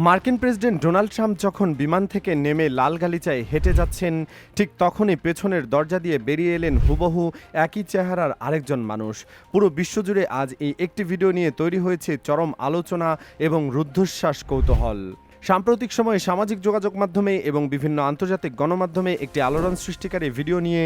মার্কিন president Donald Trump যখন বিমান থেকে নেমে লাল গালিচায় হেঁটে যাচ্ছেন, ঠিক তখনই পেছনের দরজা দিয়ে বেরিয়ে এলেন হুবহু একই চেহারার আরেকজন মানুষ। পুরো বিশ্বজুড়ে আজ এই একটি ভিডিও নিয়ে তৈরি হয়েছে চরম আলোচনা এবং রুদ্ধশ্বাস কৌতূহল। সাম্প্রতিক সময়ে সামাজিক যোগাযোগ মাধ্যমে এবং বিভিন্ন আন্তর্জাতিক গণমাধ্যমে একটি আলোড়ন সৃষ্টিকারী ভিডিও নিয়ে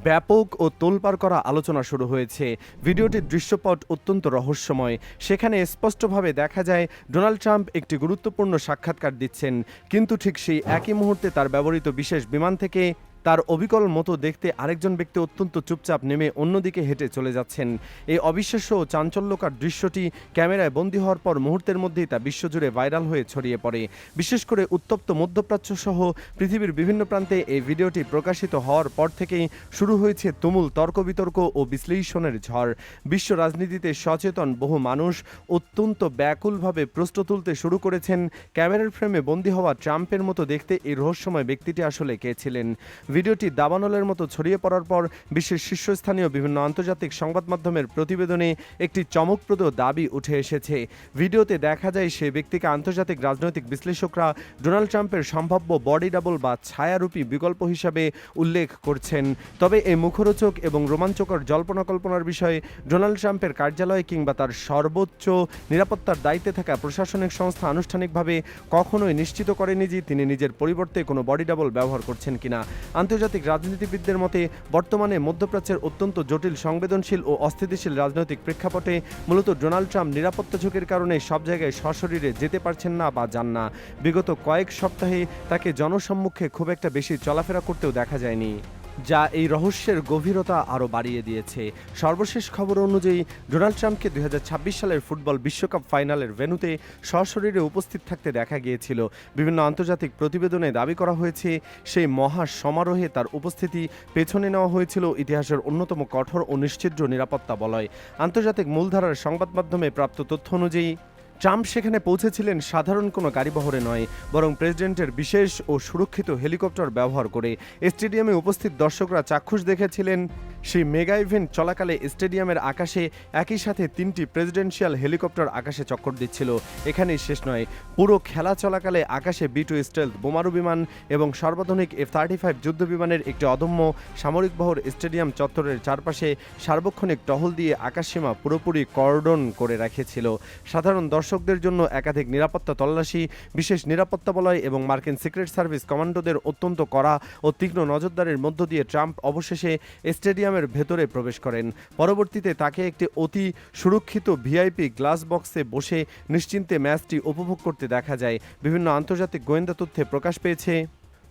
ব্যাপক ও তোলপাড় করা আলোচনা শুরু হয়েছে। ভিডিওটির দৃশ্যপট অত্যন্ত রহস্যময়। সেখানে স্পষ্টভাবে দেখা যায় ডোনাল্ড ট্রাম্প একটি গুরুত্বপূর্ণ সাক্ষাৎকার দিচ্ছেন, কিন্তু ঠিক সেই একই মুহূর্তে তার ব্যবহৃত বিশেষ বিমান থেকে তার অবিকল মতো দেখতে আরেকজন ব্যক্তি অত্যন্ত চুপচাপ নেমে অন্যদিকে হেঁটে চলে যাচ্ছেন। এই অবিশ্বাস্য ও চাঞ্চল্যকর দৃশ্যটি ক্যামেরায় বন্দী হওয়ার পর মুহূর্তের মধ্যেই তা বিশ্বজুড়ে ভাইরাল হয়ে ছড়িয়ে পড়ে। বিশেষ করে উত্তপ্ত মধ্যপ্রাচ্য সহ পৃথিবীর বিভিন্ন প্রান্তে এই ভিডিওটি প্রকাশিত হওয়ার পর থেকেই শুরু হয়েছে তুমুল তর্ক বিতর্ক ও বিশ্লেষণের ঝড়। বিশ্ব রাজনীতিতে সচেতন বহু মানুষ অত্যন্ত ব্যাকুলভাবে প্রশ্ন তুলতে শুরু করেছেন, ক্যামেরার ফ্রেমে বন্দী হওয়া ট্রাম্পের মতো দেখতে এই রহস্যময় ব্যক্তিটি আসলে কে ছিলেন। ভিডিওটি দাবানলের মতো ছড়িয়ে পড়ার পর বিশ্বের শীর্ষস্থানীয় বিভিন্ন আন্তর্জাতিক সংবাদ মাধ্যমের প্রতিবেদনে একটি চমকপ্রদ দাবি উঠে এসেছে। ভিডিওতে দেখা যায় সেই ব্যক্তিকে আন্তর্জাতিক রাজনৈতিক বিশ্লেষকরা ডোনাল্ড ট্রাম্পের সম্ভাব্য বডি ডাবল বা ছায়ারূপী বিকল্প হিসাবে উল্লেখ করছেন। তবে এই মুখরোচক এবং রোমাঞ্চকর জল্পনা কল্পনার বিষয়ে ডোনাল্ড ট্রাম্পের কার্যালয় কিংবা তার সর্বোচ্চ নিরাপত্তার দায়িত্বে থাকা প্রশাসনিক সংস্থা আনুষ্ঠানিকভাবে কখনোই নিশ্চিত করেনি যে তিনি নিজের পরিবর্তে কোনো বডি ডাবল ব্যবহার করছেন কিনা। আন্তর্জাতিক রাজনীতিবিদদের মতে বর্তমানে মধ্যপ্রাচ্যের অত্যন্ত জটিল, সংবেদনশীল ও অস্থিতিশীল রাজনৈতিক প্রেক্ষাপটে মূলত ডোনাল্ড ট্রাম্প নিরাপত্তা ঝুঁকির কারণে সব জায়গায় সশরীরে যেতে পারছেন না বা যান না। বিগত কয়েক সপ্তাহে তাকে জনসম্মুখে খুব একটা বেশি চলাফেরা করতেও দেখা যায়নি, যা এই রহস্যের গভীরতা আরও বাড়িয়ে দিয়েছে। সর্বশেষ খবর অনুযায়ী ডোনাল্ড ট্রাম্পকে 2026 সালের ফুটবল বিশ্বকাপ ফাইনালের ভেন্যুতে সশরীরে উপস্থিত থাকতে দেখা গিয়েছিল। বিভিন্ন আন্তর্জাতিক প্রতিবেদনে দাবি করা হয়েছে সেই মহা সমারোহে তার উপস্থিতি পেছনে নেওয়া হয়েছিল ইতিহাসের অন্যতম কঠোর ও নিশ্ছিদ্র নিরাপত্তা বলয়। আন্তর্জাতিক মূলধারার সংবাদ মাধ্যমে প্রাপ্ত তথ্য অনুযায়ী ট্রাম্প সেখানে পৌঁছেছিলেন সাধারণ কোনো গাড়িবহরে নয়, বরং প্রেসিডেন্টের বিশেষ ও সুরক্ষিত হেলিকপ্টার ব্যবহার করে। স্টেডিয়ামে উপস্থিত দর্শকরা চাক্ষুষ দেখেছিলেন সেই মেগা ইভেন্ট চলাকালে স্টেডিয়ামের আকাশে একই সাথে 3টি প্রেসিডেন্সিয়াল হেলিকপ্টার আকাশে চক্কর দিচ্ছিল। এখানেই শেষ নয়, পুরো খেলা চলাকালে আকাশে B-2 স্টেলথ বোমারু বিমান এবং সর্বাধুনিক F-35 যুদ্ধ বিমানের একটি অদম্য সামরিক বহর স্টেডিয়াম চত্বরের চারপাশে সার্বক্ষণিক টহল দিয়ে আকাশসীমা পুরোপুরি কর্ডন করে রেখেছিল। সাধারণ দর্শকদের জন্য একাধিক নিরাপত্তা তল্লাশি, বিশেষ নিরাপত্তা বলয় এবং মার্কিন সিক্রেট সার্ভিস কমান্ডোদের অত্যন্ত কড়া ও তীক্ষ্ণ নজরদারির মধ্য দিয়ে ট্রাম্প অবশেষে স্টেডিয়ামের ভেতরে প্রবেশ করেন। পরবর্তীতে তাকে একটি অতি সুরক্ষিত ভিআইপি গ্লাস বক্সে বসে নিশ্চিন্তে ম্যাচটি উপভোগ করতে দেখা যায়। বিভিন্ন আন্তর্জাতিক গোয়েন্দা তথ্যে প্রকাশ পেয়েছে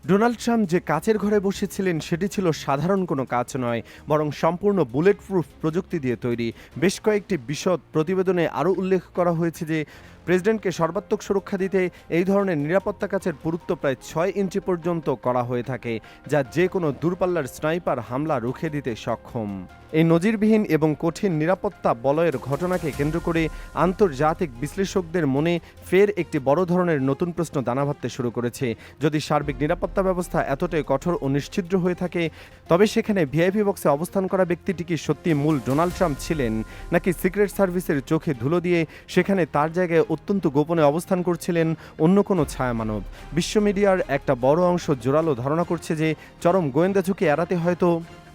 ডোনাল্ড ট্রাম্প যে কাচের ঘরে বসেছিলেন সেটি ছিল সাধারণ কোনো কাচ নয়, বরং সম্পূর্ণ বুলেট প্রুফ প্রযুক্তি দিয়ে তৈরি। বেশ কয়েকটি বিশদ প্রতিবেদনে আরও উল্লেখ করা হয়েছে যে প্রেসিডেন্টকে সর্বাত্মক সুরক্ষা দিতে এই ধরনের নিরাপত্তা কাচের পুরুত্ব প্রায় 6 ইঞ্চি পর্যন্ত করা হয়ে থাকে, যা যে কোনো দূরপাল্লার স্নাইপার হামলা রুখে দিতে সক্ষম। এই নজিরবিহীন এবং কঠিন নিরাপত্তা বলয়ের ঘটনাকে কেন্দ্র করে আন্তর্জাতিক বিশ্লেষকদের মনে ফের একটি বড় ধরনের নতুন প্রশ্ন দানা বাঁধতে শুরু করেছে। যদি সার্বিক নিরাপত্তা ব্যবস্থা এতটাই কঠোর ও নিশ্ছিদ্র হয়ে থাকে, তবে সেখানে ভিআইপি বক্সে অবস্থান করা ব্যক্তিটি কি সত্যি মূল ডোনাল্ড ট্রাম্প ছিলেন, নাকি সিক্রেট সার্ভিসের চোখে ধুলো দিয়ে সেখানে তার জায়গায় অত্যন্ত গোপনে অবস্থান করছিলেন অন্য কোনো ছায়ামানব? বিশ্ব মিডিয়ার একটা বড় অংশ জোরালো ধারণা করছে যে চরম গোয়েন্দা ঝুঁকি এড়াতে হয়তো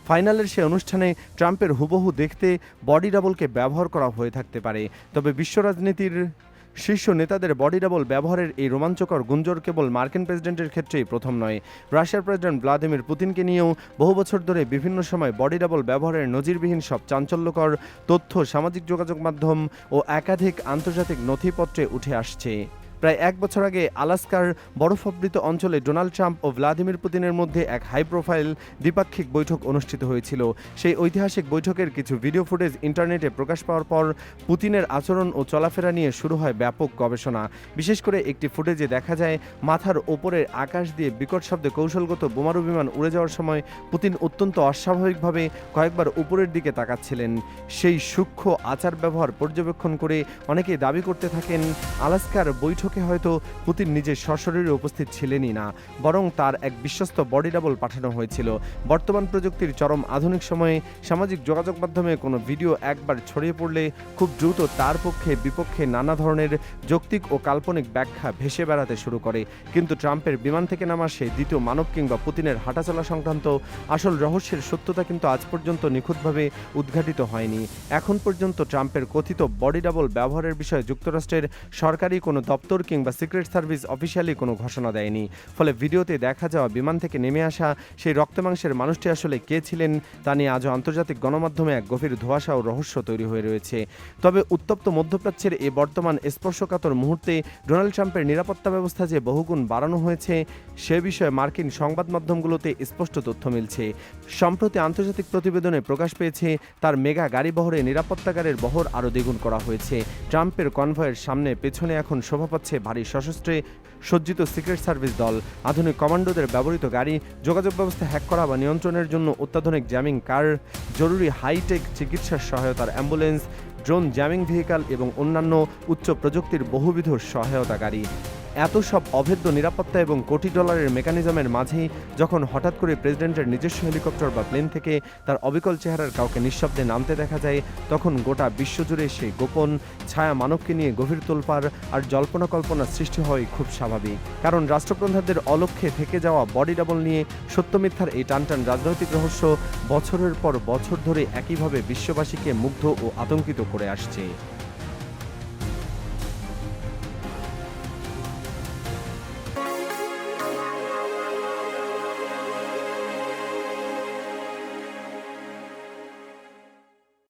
ফাইনালের সে অনুষ্ঠানে ট্রাম্পের হুবহু দেখতে বডি ডাবলকে ব্যবহার করা হয়ে থাকতে পারে। তবে বিশ্ব রাজনীতির শীর্ষ নেতাদের বডি ডাবল ব্যবহারের এই রোমাঞ্চকর গুঞ্জন কেবল মার্কিন প্রেসিডেন্টের ক্ষেত্রেই প্রথম নয়। রাশিয়ার প্রেসিডেন্ট ভ্লাদিমির পুতিনকে নিয়েও বহু বছর ধরে বিভিন্ন সময় বডি ডাবল ব্যবহারের নজিরবিহীন সব চাঞ্চল্যকর তথ্য সামাজিক যোগাযোগ মাধ্যম ও একাধিক আন্তর্জাতিক নথিপত্রে উঠে আসছে। প্রায় 1 বছর আগে আলাস্কার বরফাবৃত অঞ্চলে ডোনাল্ড ট্রাম্প ও ভ্লাদিমির পুতিনের মধ্যে এক হাই প্রোফাইল দ্বিপাক্ষিক বৈঠক অনুষ্ঠিত হয়েছিল। সেই ঐতিহাসিক বৈঠকের কিছু ভিডিও ফুটেজ ইন্টারনেটে প্রকাশ পাওয়ার পর পুতিনের আচরণ ও চলাফেরা নিয়ে শুরু হয় ব্যাপক গবেষণা। বিশেষ করে একটি ফুটেজে দেখা যায় মাথার ওপরের আকাশ দিয়ে বিকট শব্দে কৌশলগত বোমারু বিমান উড়ে যাওয়ার সময় পুতিন অত্যন্ত অস্বাভাবিকভাবে কয়েকবার উপরের দিকে তাকাচ্ছিলেন। সেই সূক্ষ্ম আচার ব্যবহার পর্যবেক্ষণ করে অনেকেই দাবি করতে থাকেন আলাস্কার বৈঠক বৈঠকে হয়তো পুতিন নিজে সশরীরে উপস্থিত ছিলেনই না, বরং তার এক বিশ্বস্ত বডি ডাবল পাঠানো হয়েছিল। বর্তমান প্রযুক্তির চরম আধুনিক সময়ে সামাজিক যোগাযোগ মাধ্যমে কোনো ভিডিও একবার ছড়িয়ে পড়লে খুব দ্রুত তার পক্ষে বিপক্ষে নানা ধরনের যৌক্তিক ও কাল্পনিক ব্যাখ্যা ভেসে বেড়াতে শুরু করে। কিন্তু ট্রাম্পের বিমান থেকে নামা সেই দ্বিতীয় মানব কিংবা পুতিনের হাঁটাচলা সংক্রান্ত আসল রহস্যের সত্যতা কিন্তু আজ পর্যন্ত নিখুঁতভাবে উদ্ঘাটিত হয়নি। এখন পর্যন্ত ট্রাম্পের কথিত বডি ডাবল ব্যবহারের বিষয়ে যুক্তরাষ্ট্রের সরকারি কোনো দপ্তর কিংবা সিক্রেট সার্ভিস অফিসিয়ালি কোনো ঘোষণা দেয়নি। ফলে ভিডিওতে দেখা যাওয়া বিমান থেকে নেমে আসা সেই রক্তমাংসের মানুষটি আসলে কে ছিলেন তা নিয়ে আজও আন্তর্জাতিক গণমাধ্যমে এক গভীর ধোঁয়াশা ও রহস্য তৈরি হয়ে রয়েছে। তবে উত্তপ্ত মধ্যপ্রাচ্যের এই বর্তমান স্পর্শকাতর মুহূর্তে ডোনাল্ড ট্রাম্পের নিরাপত্তা ব্যবস্থা যে বহুগুণ বাড়ানো হয়েছে সে বিষয়ে মার্কিন সংবাদ মাধ্যমগুলোতে স্পষ্ট তথ্য মিলছে। সম্প্রতি আন্তর্জাতিক প্রতিবেদনে প্রকাশ পেয়েছে তার মেগা গাড়ি বহরে নিরাপত্তাগারের বহর আরও দ্বিগুণ করা হয়েছে। ট্রাম্পের কনভয়ের সামনে পেছনে এখন শোভা পাচ্ছে ভারী সশস্ত্রে সজ্জিত সিক্রেট সার্ভিস দল, আধুনিক কমান্ডোদের ব্যবহৃত গাড়ি, যোগাযোগ ব্যবস্থা হ্যাক করা বা নিয়ন্ত্রণের জন্য অত্যাধুনিক জ্যামিং কার, জরুরি হাইটেক চিকিৎসার সহায়তার অ্যাম্বুলেন্স, ড্রোন জ্যামিং ভেহিক্যাল এবং অন্যান্য উচ্চ প্রযুক্তির বহুবিধ সহায়তা গাড়ি। এত সব অভেদ্য নিরাপত্তা এবং কোটি ডলারের মেকানিজমের মাঝেই যখন হঠাৎ করে প্রেসিডেন্টের নিজস্ব হেলিকপ্টার বা প্লেন থেকে তার অবিকল চেহারার কাউকে নিঃশব্দে নামতে দেখা যায়, তখন গোটা বিশ্বজুড়ে সেই গোপন ছায়া মানবকে নিয়ে গভীর তোলপাড় আর জল্পনা কল্পনা সৃষ্টি হয় খুব স্বাভাবিক। কারণ রাষ্ট্রপ্রধানদের অলক্ষ্যে থেকে যাওয়া বডি ডাবল নিয়ে সত্য মিথ্যার এই টানটান রাজনৈতিক রহস্য বছরের পর বছর ধরে একইভাবে বিশ্ববাসীকে মুগ্ধ ও আতঙ্কিত করে আসছে।